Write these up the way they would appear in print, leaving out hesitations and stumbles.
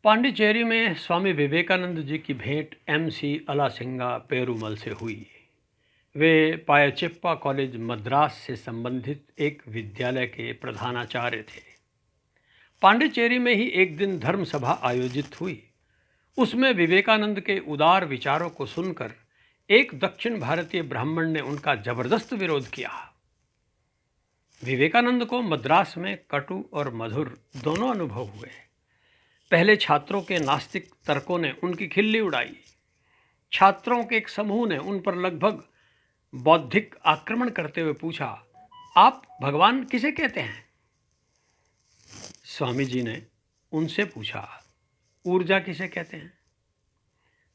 पांडिचेरी में स्वामी विवेकानंद जी की भेंट एमसी अलासिंगा पेरूमल से हुई। वे पायचिप्पा कॉलेज मद्रास से संबंधित एक विद्यालय के प्रधानाचार्य थे। पांडिचेरी में ही एक दिन धर्म सभा आयोजित हुई। उसमें विवेकानंद के उदार विचारों को सुनकर एक दक्षिण भारतीय ब्राह्मण ने उनका जबरदस्त विरोध किया। विवेकानंद को मद्रास में कटु और मधुर दोनों अनुभव हुए। पहले छात्रों के नास्तिक तर्कों ने उनकी खिल्ली उड़ाई। छात्रों के एक समूह ने उन पर लगभग बौद्धिक आक्रमण करते हुए पूछा, आप भगवान किसे कहते हैं? स्वामी जी ने उनसे पूछा, ऊर्जा किसे कहते हैं?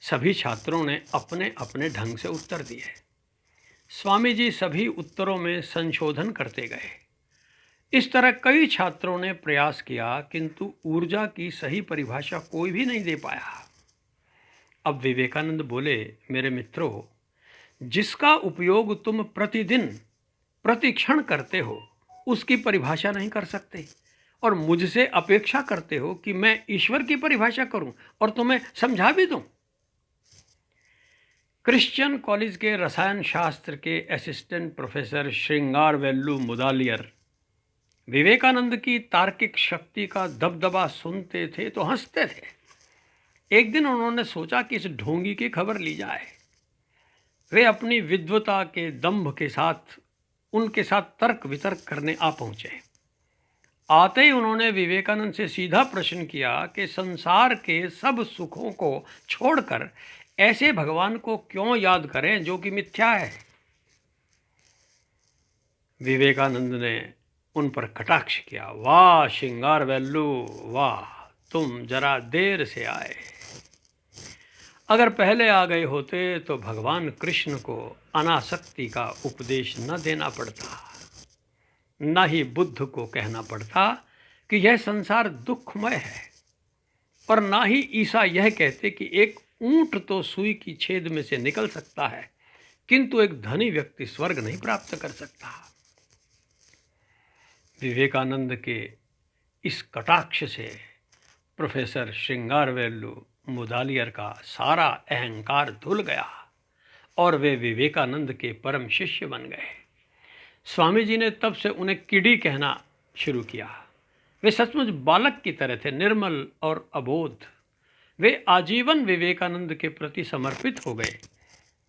सभी छात्रों ने अपने अपने ढंग से उत्तर दिए। स्वामी जी सभी उत्तरों में संशोधन करते गए। इस तरह कई छात्रों ने प्रयास किया, किंतु ऊर्जा की सही परिभाषा कोई भी नहीं दे पाया। अब विवेकानंद बोले, मेरे मित्रों, जिसका उपयोग तुम प्रतिदिन प्रतिक्षण करते हो उसकी परिभाषा नहीं कर सकते और मुझसे अपेक्षा करते हो कि मैं ईश्वर की परिभाषा करूं और तुम्हें समझा भी दूं। क्रिश्चियन कॉलेज के रसायन शास्त्र के असिस्टेंट प्रोफेसर श्रृंगारवेल्लु मुदालियर विवेकानंद की तार्किक शक्ति का दबदबा सुनते थे तो हंसते थे। एक दिन उन्होंने सोचा कि इस ढोंगी की खबर ली जाए। वे अपनी विद्वता के दंभ के साथ उनके साथ तर्क वितर्क करने आ पहुंचे। आते ही उन्होंने विवेकानंद से सीधा प्रश्न किया कि संसार के सब सुखों को छोड़कर ऐसे भगवान को क्यों याद करें जो कि मिथ्या है। विवेकानंद ने उन पर कटाक्ष किया, वाह श्रृंगारवेल्लु, वाह, तुम जरा देर से आए। अगर पहले आ गए होते तो भगवान कृष्ण को अनासक्ति का उपदेश न देना पड़ता, न ही बुद्ध को कहना पड़ता कि यह संसार दुखमय है, और ना ही ईसा यह कहते कि एक ऊंट तो सुई की छेद में से निकल सकता है, किंतु एक धनी व्यक्ति स्वर्ग नहीं प्राप्त कर सकता। विवेकानंद के इस कटाक्ष से प्रोफेसर श्रृंगारवेल्लु मुदालियर का सारा अहंकार धुल गया और वे विवेकानंद के परम शिष्य बन गए। स्वामी जी ने तब से उन्हें किडी कहना शुरू किया। वे सचमुच बालक की तरह थे, निर्मल और अबोध। वे आजीवन विवेकानंद के प्रति समर्पित हो गए।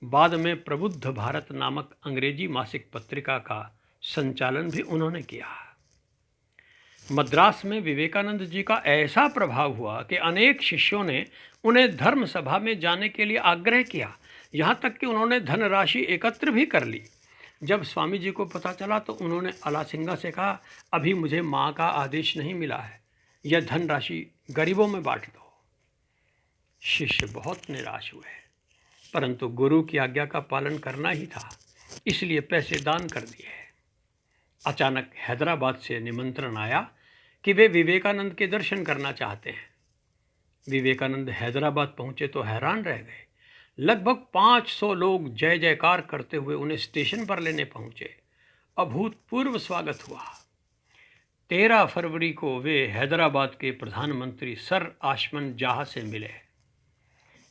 बाद में प्रबुद्ध भारत नामक अंग्रेजी मासिक पत्रिका का संचालन भी उन्होंने किया। मद्रास में विवेकानंद जी का ऐसा प्रभाव हुआ कि अनेक शिष्यों ने उन्हें धर्म सभा में जाने के लिए आग्रह किया। यहाँ तक कि उन्होंने धनराशि एकत्र भी कर ली। जब स्वामी जी को पता चला तो उन्होंने अलासिंगा से कहा, अभी मुझे माँ का आदेश नहीं मिला है, यह धनराशि गरीबों में बांट दो। शिष्य बहुत निराश हुए, परंतु गुरु की आज्ञा का पालन करना ही था, इसलिए पैसे दान कर दिए। अचानक हैदराबाद से निमंत्रण आया कि वे विवेकानंद के दर्शन करना चाहते हैं। विवेकानंद हैदराबाद पहुंचे तो हैरान रह गए। लगभग 500 लोग जय जयकार करते हुए उन्हें स्टेशन पर लेने पहुंचे। अभूतपूर्व स्वागत हुआ। 13 फरवरी को वे हैदराबाद के प्रधानमंत्री सर आशमन जाह से मिले।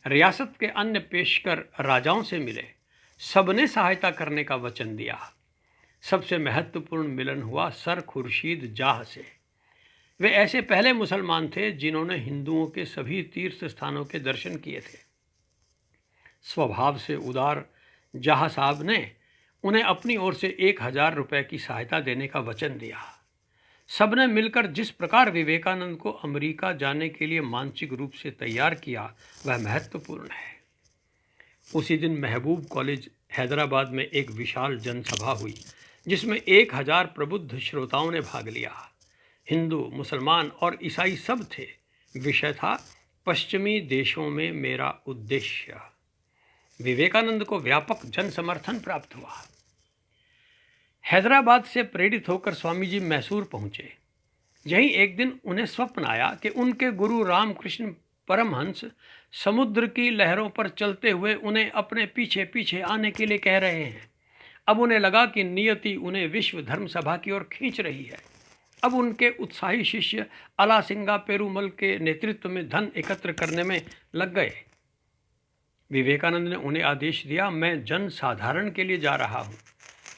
रियासत के अन्य पेशकर राजाओं से मिले। सबने सहायता करने का वचन दिया। सबसे महत्वपूर्ण मिलन हुआ सर खुर्शीद जाह से। वे ऐसे पहले मुसलमान थे जिन्होंने हिंदुओं के सभी तीर्थ स्थानों के दर्शन किए थे। स्वभाव से उदार जाह साहब ने उन्हें अपनी ओर से 1000 रुपये की सहायता देने का वचन दिया। सबने मिलकर जिस प्रकार विवेकानंद को अमेरिका जाने के लिए मानसिक रूप से तैयार किया वह महत्वपूर्ण है। उसी दिन महबूब कॉलेज हैदराबाद में एक विशाल जनसभा हुई जिसमें 1000 प्रबुद्ध श्रोताओं ने भाग लिया। हिंदू, मुसलमान और ईसाई सब थे। विषय था पश्चिमी देशों में मेरा उद्देश्य। विवेकानंद को व्यापक जन समर्थन प्राप्त हुआ। हैदराबाद से प्रेरित होकर स्वामी जी मैसूर पहुंचे। यहीं एक दिन उन्हें स्वप्न आया कि उनके गुरु रामकृष्ण परमहंस समुद्र की लहरों पर चलते हुए उन्हें अपने पीछे पीछे आने के लिए कह रहे हैं। अब उन्हें लगा कि नियति उन्हें विश्व धर्म सभा की ओर खींच रही है। अब उनके उत्साही शिष्य अलासिंगा पेरूमल के नेतृत्व में धन एकत्र करने में लग गए। विवेकानंद ने उन्हें आदेश दिया, मैं जन साधारण के लिए जा रहा हूँ,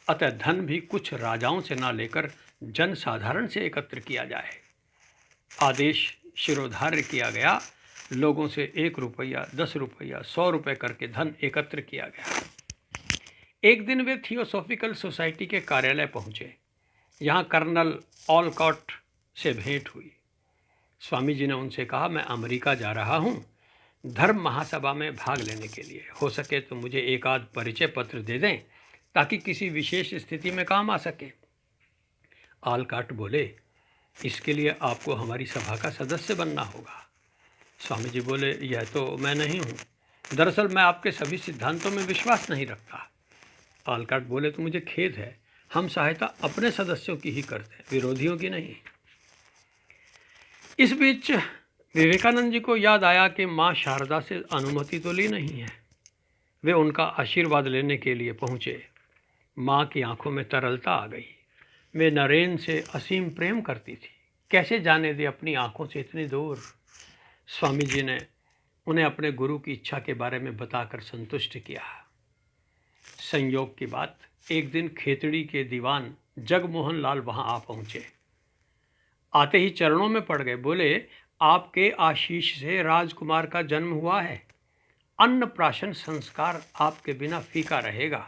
अतः धन भी कुछ राजाओं से ना लेकर जन साधारण से एकत्र किया जाए। आदेश शिरोधार्य किया गया। लोगों से 1 रुपया, 10 रुपया, 100 रुपये करके धन एकत्र किया गया। एक दिन वे थियोसॉफिकल सोसाइटी के कार्यालय पहुँचे। यहाँ कर्नल ऑलकॉट से भेंट हुई। स्वामी जी ने उनसे कहा, मैं अमेरिका जा रहा हूँ धर्म महासभा में भाग लेने के लिए। हो सके तो मुझे एक आध परिचय पत्र दे दें ताकि किसी विशेष स्थिति में काम आ सके। ऑलकॉट बोले, इसके लिए आपको हमारी सभा का सदस्य बनना होगा। स्वामी जी बोले, यह तो मैं नहीं हूँ। दरअसल मैं आपके सभी सिद्धांतों में विश्वास नहीं रखता। ऑलकॉट बोले, तो मुझे खेद है, हम सहायता अपने सदस्यों की ही करते हैं, विरोधियों की नहीं। इस बीच विवेकानंद जी को याद आया कि माँ शारदा से अनुमति तो ली नहीं है। वे उनका आशीर्वाद लेने के लिए पहुँचे। माँ की आंखों में तरलता आ गई। वे नरेन से असीम प्रेम करती थी, कैसे जाने दे अपनी आंखों से इतनी दूर। स्वामी जी ने उन्हें अपने गुरु की इच्छा के बारे में बताकर संतुष्ट किया। संयोग की बात, एक दिन खेतड़ी के दीवान जगमोहन लाल वहां आ पहुंचे। आते ही चरणों में पड़ गए। बोले, आपके आशीष से राजकुमार का जन्म हुआ है। अन्नप्राशन संस्कार आपके बिना फीका रहेगा।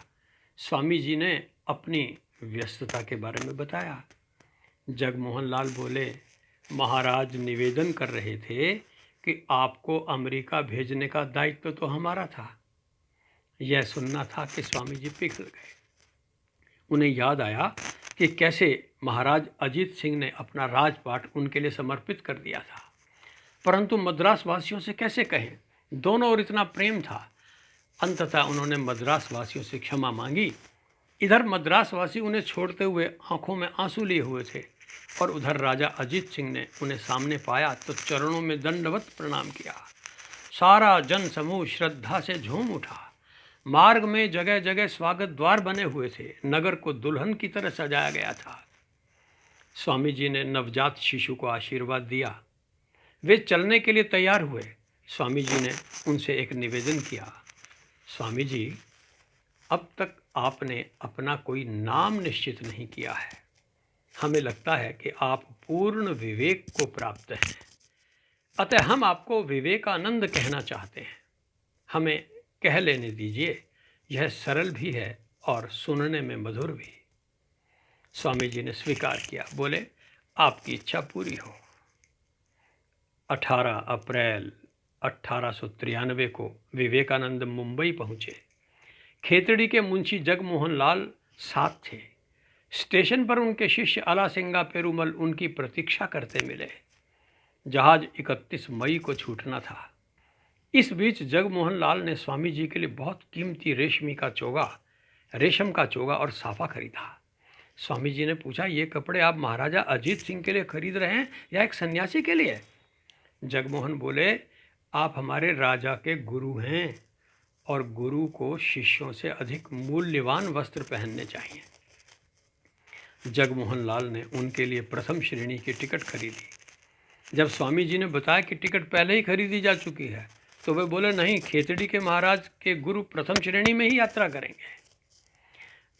स्वामी जी ने अपनी व्यस्तता के बारे में बताया। जगमोहन लाल बोले, महाराज निवेदन कर रहे थे कि आपको अमेरिका भेजने का दायित्व तो हमारा था। यह सुनना था कि स्वामी जी पिघल गए। उन्हें याद आया कि कैसे महाराज अजीत सिंह ने अपना राजपाट उनके लिए समर्पित कर दिया था, परंतु मद्रास वासियों से कैसे कहें। दोनों ओर इतना प्रेम था। अंततः उन्होंने मद्रास वासियों से क्षमा मांगी। इधर मद्रास वासी उन्हें छोड़ते हुए आंखों में आंसू लिए हुए थे और उधर राजा अजीत सिंह ने उन्हें सामने पाया तो चरणों में दंडवत प्रणाम किया। सारा जन समूह श्रद्धा से झूम उठा। मार्ग में जगह जगह स्वागत द्वार बने हुए थे। नगर को दुल्हन की तरह सजाया गया था। स्वामी जी ने नवजात शिशु को आशीर्वाद दिया। वे चलने के लिए तैयार हुए। स्वामी जी ने उनसे एक निवेदन किया, स्वामी जी, अब तक आपने अपना कोई नाम निश्चित नहीं किया है। हमें लगता है कि आप पूर्ण विवेक को प्राप्त हैं, अतः हम आपको विवेकानंद कहना चाहते हैं। हमें कह लेने दीजिए, यह सरल भी है और सुनने में मधुर भी। स्वामी जी ने स्वीकार किया। बोले, आपकी इच्छा पूरी हो। 18 अप्रैल 1893 को विवेकानंद मुंबई पहुँचे। खेतड़ी के मुंशी जगमोहन लाल साथ थे। स्टेशन पर उनके शिष्य अलासिंगा पेरूमल उनकी प्रतीक्षा करते मिले। जहाज 31 मई को छूटना था। इस बीच जगमोहन लाल ने स्वामी जी के लिए बहुत कीमती रेशम का चोगा और साफा खरीदा। स्वामी जी ने पूछा, ये कपड़े आप महाराजा अजीत सिंह के लिए खरीद रहे हैं या एक सन्यासी के लिए? जगमोहन बोले, आप हमारे राजा के गुरु हैं और गुरु को शिष्यों से अधिक मूल्यवान वस्त्र पहनने चाहिए। जगमोहन लाल ने उनके लिए प्रथम श्रेणी की टिकट खरीदी। जब स्वामी जी ने बताया कि टिकट पहले ही खरीदी जा चुकी है तो वे बोले, नहीं, खेतड़ी के महाराज के गुरु प्रथम श्रेणी में ही यात्रा करेंगे।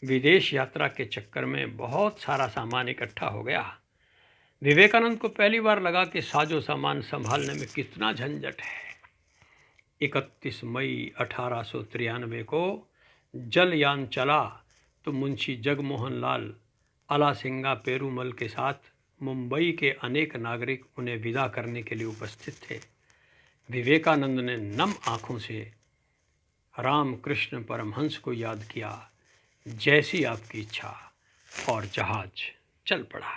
विदेश यात्रा के चक्कर में बहुत सारा सामान इकट्ठा हो गया। विवेकानंद को पहली बार लगा कि साजो सामान संभालने में कितना झंझट है। 31 मई 1893 को जलयान चला तो मुंशी जगमोहन लाल अलासिंगा पेरूमल के साथ मुंबई के अनेक नागरिक उन्हें विदा करने के लिए उपस्थित थे। विवेकानंद ने नम आँखों से रामकृष्ण परमहंस को याद किया, जैसी आपकी इच्छा, और जहाज चल पड़ा।